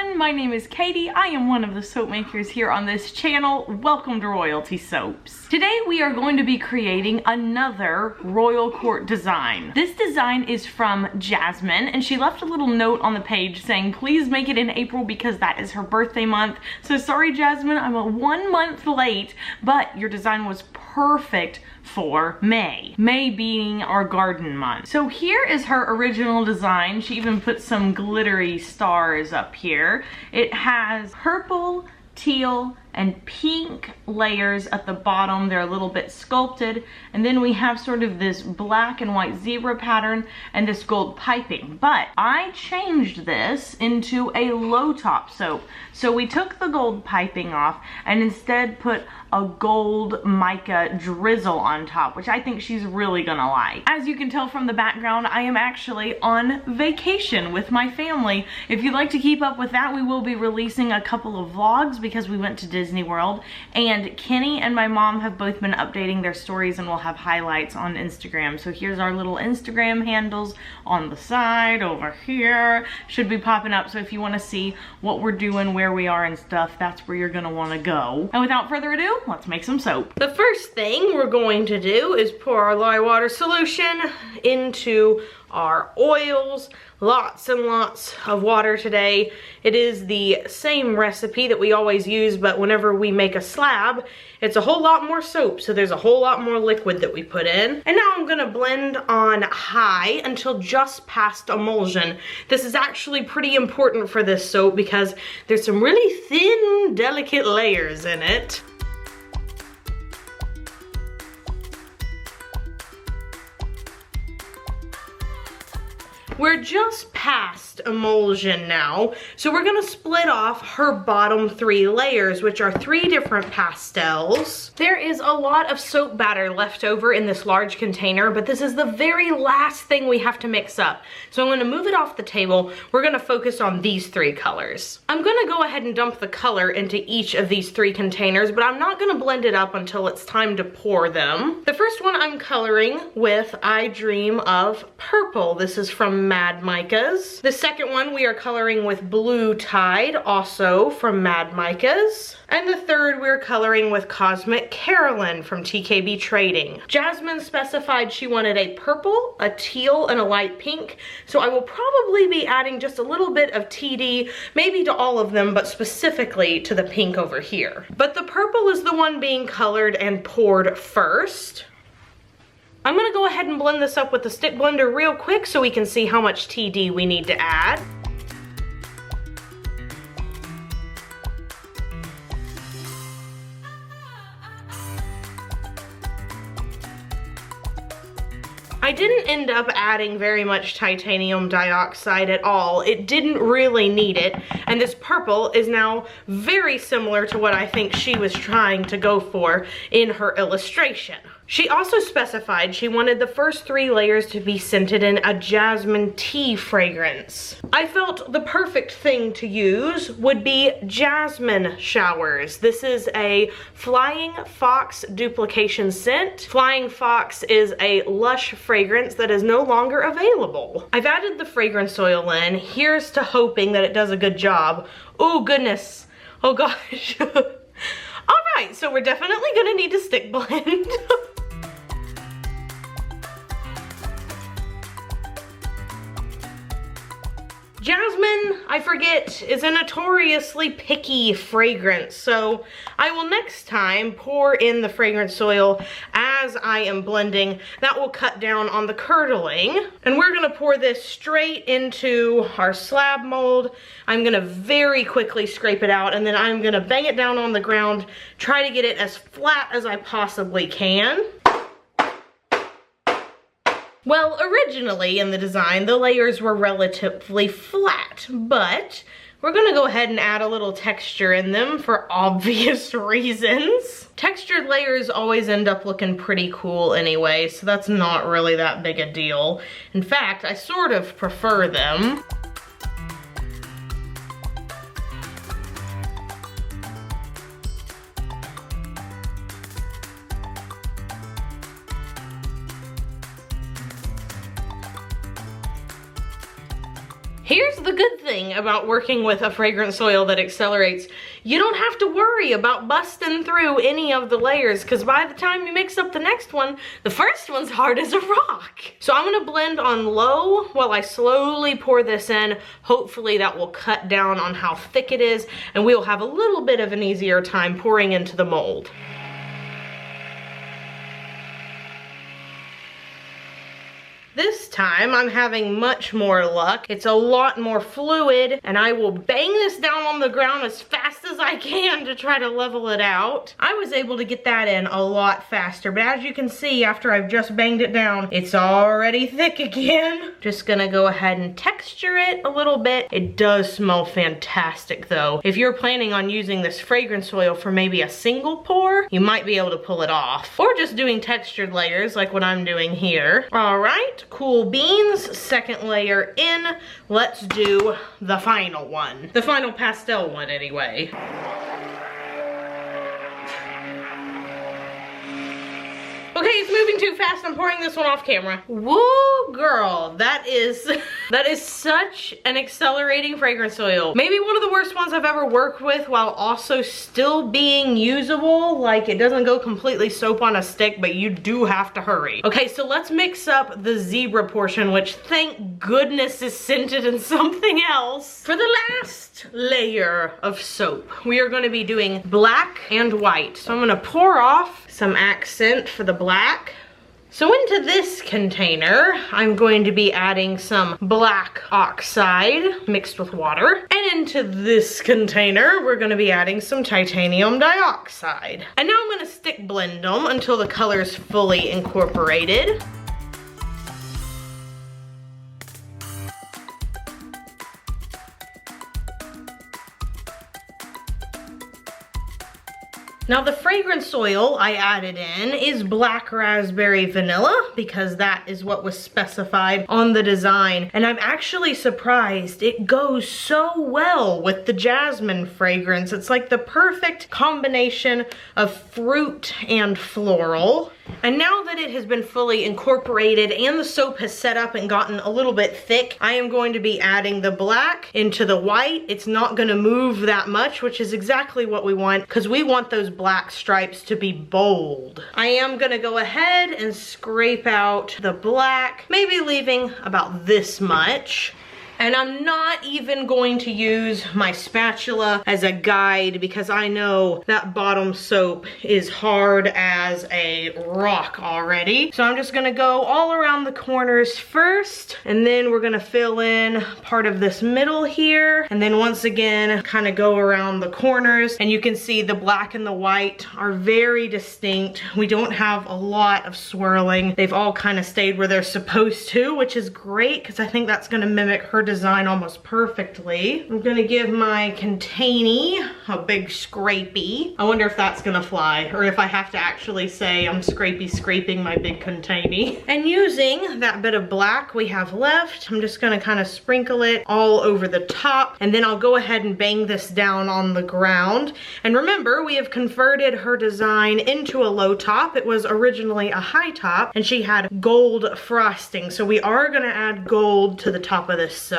everyone, my name is Katie. I am one of the soap makers here on this channel. Welcome to Royalty Soaps. Today we are going to be creating another Royal Court design. This design is from Jasmine, and she left a little note on the page saying please make it in April because that is her birthday month. So sorry Jasmine, I'm 1 month late, but your design was perfect for May. May being our garden month. So here is her original design. She even put some glittery stars up here. It has purple, teal, and pink layers at the bottom. They're a little bit sculpted, and then we have sort of this black and white zebra pattern and this gold piping. But I changed this into a low top soap. So we took the gold piping off and instead put a gold mica drizzle on top, which I think she's really gonna like. As you can tell from the background, I am actually on vacation with my family. If you'd like to keep up with that, we will be releasing a couple of vlogs because we went to Disney World, and Kenny and my mom have both been updating their stories, and we'll have highlights on Instagram. So here's our little Instagram handles on the side over here. Should be popping up, so if you want to see what we're doing, where we are and stuff, that's where you're gonna want to go. And without further ado, let's make some soap. The first thing we're going to do is pour our lye water solution into our oils. Lots and lots of water today. It is the same recipe that we always use, but whenever we make a slab, it's a whole lot more soap, so there's a whole lot more liquid that we put in. And now I'm gonna blend on high until just past emulsion. This is actually pretty important for this soap because there's some really thin, delicate layers in it. We're just past emulsion now, so we're gonna split off her bottom 3 layers, which are 3 different pastels. There is a lot of soap batter left over in this large container, but this is the very last thing we have to mix up. So I'm gonna move it off the table. We're gonna focus on these 3 colors. I'm gonna go ahead and dump the color into each of these 3 containers, but I'm not gonna blend it up until it's time to pour them. The first one I'm coloring with I Dream of Purple. This is from Mad Micas. The second one we are coloring with Blue Tide, also from Mad Micas. And the third we're coloring with Cosmic Carolyn from TKB Trading. Jasmine specified she wanted a purple, a teal, and a light pink, so I will probably be adding just a little bit of TD, maybe to all of them, but specifically to the pink over here. But the purple is the one being colored and poured first. I'm gonna go ahead and blend this up with the stick blender real quick so we can see how much TD we need to add. I didn't end up adding very much titanium dioxide at all. It didn't really need it, and this purple is now very similar to what I think she was trying to go for in her illustration. She also specified she wanted the first 3 layers to be scented in a jasmine tea fragrance. I felt the perfect thing to use would be Jasmine Showers. This is a Flying Fox duplication scent. Flying Fox is a lush fragrance that is no longer available. I've added the fragrance oil in. Here's to hoping that it does a good job. Oh goodness. Oh gosh. Alright, so we're definitely gonna need to stick blend. Jasmine, I forget, is a notoriously picky fragrance, so I will next time pour in the fragrance oil as I am blending. That will cut down on the curdling. And we're gonna pour this straight into our slab mold. I'm gonna very quickly scrape it out, and then I'm gonna bang it down on the ground, try to get it as flat as I possibly can. Well, originally in the design, the layers were relatively flat, but we're gonna go ahead and add a little texture in them for obvious reasons. Textured layers always end up looking pretty cool anyway, so that's not really that big a deal. In fact, I sort of prefer them. Here's the good thing about working with a fragrance oil that accelerates. You don't have to worry about busting through any of the layers, because by the time you mix up the next one, the first one's hard as a rock. So I'm gonna blend on low while I slowly pour this in. Hopefully that will cut down on how thick it is, and we'll have a little bit of an easier time pouring into the mold. This time I'm having much more luck. It's a lot more fluid, and I will bang this down on the ground as fast as I can to try to level it out. I was able to get that in a lot faster, but as you can see, after I've just banged it down, it's already thick again. Just gonna go ahead and texture it a little bit. It does smell fantastic though. If you're planning on using this fragrance oil for maybe a single pour, you might be able to pull it off. Or just doing textured layers like what I'm doing here. All right. Cool beans, second layer in. Let's do the final one. The final pastel one anyway. Okay, it's moving too fast. I'm pouring this one off camera. Woo, girl, that is such an accelerating fragrance oil. Maybe one of the worst ones I've ever worked with, while also still being usable. Like, it doesn't go completely soap on a stick, but you do have to hurry. Okay, so let's mix up the zebra portion, which thank goodness is scented in something else. For the last layer of soap, we are gonna be doing black and white. So I'm gonna pour off some accent for the black. So into this container, I'm going to be adding some black oxide mixed with water. And into this container, we're gonna be adding some titanium dioxide. And now I'm gonna stick blend them until the color's fully incorporated. Now the fragrance oil I added in is black raspberry vanilla, because that is what was specified on the design. And I'm actually surprised it goes so well with the jasmine fragrance. It's like the perfect combination of fruit and floral. And now that it has been fully incorporated and the soap has set up and gotten a little bit thick, I am going to be adding the black into the white. It's not gonna move that much, which is exactly what we want, because we want those black stripes to be bold. I am gonna go ahead and scrape out the black, maybe leaving about this much. And I'm not even going to use my spatula as a guide, because I know that bottom soap is hard as a rock already. So I'm just gonna go all around the corners first, and then we're gonna fill in part of this middle here, and then once again kind of go around the corners. And you can see the black and the white are very distinct. We don't have a lot of swirling. They've all kind of stayed where they're supposed to, which is great, because I think that's gonna mimic her design almost perfectly. I'm gonna give my containy a big scrapey. I wonder if that's gonna fly, or if I have to actually say I'm scraping my big containy. And using that bit of black we have left, I'm just gonna kind of sprinkle it all over the top, and then I'll go ahead and bang this down on the ground. And remember, we have converted her design into a low top. It was originally a high top, and she had gold frosting, so we are gonna add gold to the top of this soap.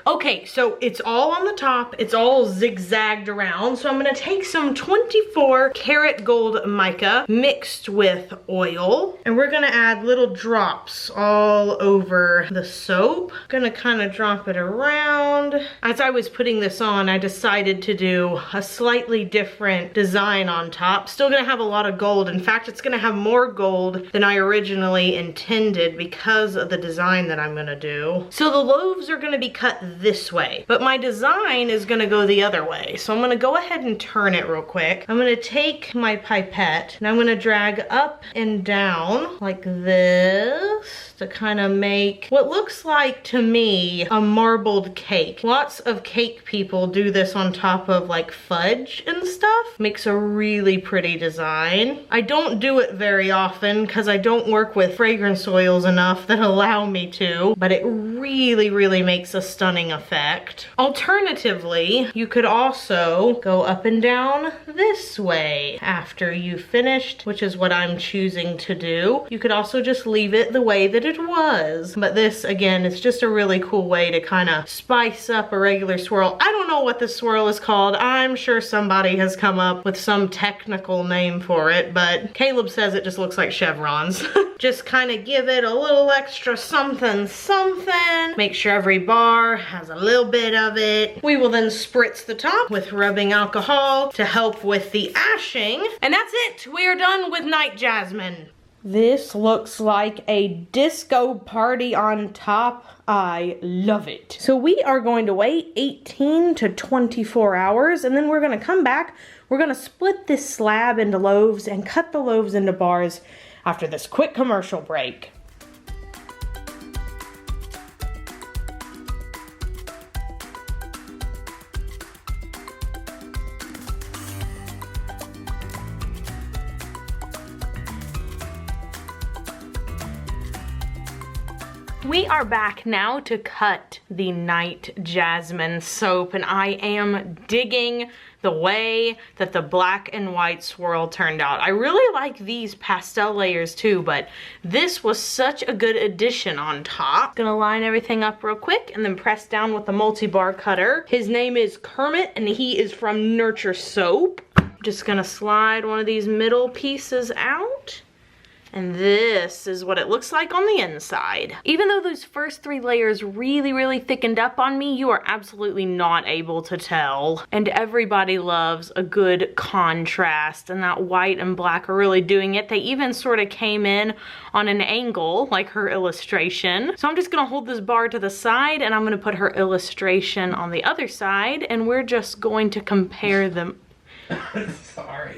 Okay, so it's all on the top, it's all zigzagged around, so I'm gonna take some 24 karat gold mica mixed with oil, and we're gonna add little drops all over the soap. Gonna kind of drop it around. As I was putting this on, I decided to do a slightly different design on top. Still gonna have a lot of gold. In fact, it's gonna have more gold than I originally intended because of the design that I'm gonna do. So the loaves are gonna be cut this way, but my design is gonna go the other way. So I'm gonna go ahead and turn it real quick. I'm gonna take my pipette and I'm gonna drag up and down like this to kind of make what looks like to me a marbled cake. Lots of cake people do this on top of like fudge and stuff. Makes a really pretty design. I don't do it very often because I don't work with fragrance oils enough that allow me to, but it really makes a stunning effect. Alternatively, you could also go up and down this way after you've finished, which is what I'm choosing to do. You could also just leave it the way that it was. But this, again, is just a really cool way to kind of spice up a regular swirl. I don't know what this swirl is called. I'm sure somebody has come up with some technical name for it, but Caleb says it just looks like chevrons. Just kind of give it a little extra something, something. Make sure every bar has a little bit of it. We will then spritz the top with rubbing alcohol to help with the ashing. And that's it. We are done with Night Jasmine. This looks like a disco party on top. I love it. So we are going to wait 18 to 24 hours, and then we're gonna come back. We're gonna split this slab into loaves and cut the loaves into bars after this quick commercial break. We are back now to cut the Night Jasmine soap, and I am digging the way that the black and white swirl turned out. I really like these pastel layers too, but this was such a good addition on top. Gonna line everything up real quick and then press down with the multi-bar cutter. His name is Kermit and he is from Nurture Soap. I'm just gonna slide one of these middle pieces out. And this is what it looks like on the inside. Even though those first 3 layers really thickened up on me, you are absolutely not able to tell. And everybody loves a good contrast, and that white and black are really doing it. They even sort of came in on an angle, like her illustration. So I'm just gonna hold this bar to the side, and I'm gonna put her illustration on the other side, and we're just going to compare them. Sorry.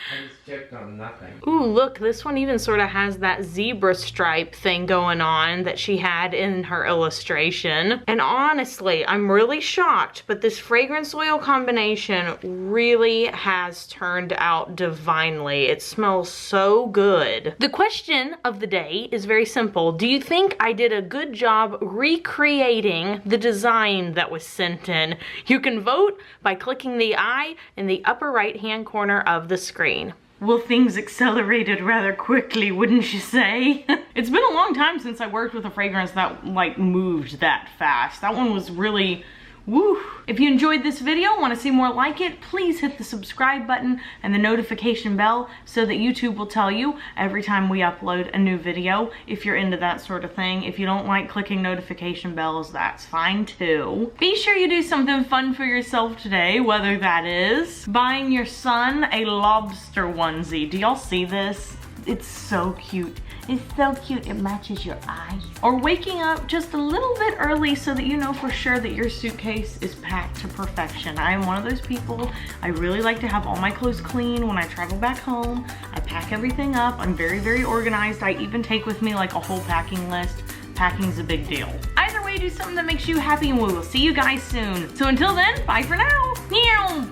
I just checked on nothing. Ooh, look, this one even sort of has that zebra stripe thing going on that she had in her illustration. And honestly, I'm really shocked, but this fragrance oil combination really has turned out divinely. It smells so good. The question of the day is very simple. Do you think I did a good job recreating the design that was sent in? You can vote by clicking the eye in the upper right-hand corner of the screen. Well, things accelerated rather quickly, wouldn't you say? It's been a long time since I worked with a fragrance that like moved that fast. That one was really, woo. If you enjoyed this video, want to see more like it, please hit the subscribe button and the notification bell so that YouTube will tell you every time we upload a new video, if you're into that sort of thing. If you don't like clicking notification bells, that's fine too. Be sure you do something fun for yourself today, whether that is buying your son a lobster onesie. Do y'all see this? It's so cute. It's so cute, it matches your eyes. Or waking up just a little bit early so that you know for sure that your suitcase is packed to perfection. I am one of those people. I really like to have all my clothes clean when I travel back home. I pack everything up. I'm very organized. I even take with me like a whole packing list. Packing's a big deal. Either way, do something that makes you happy and we will see you guys soon. So until then, bye for now. Meow.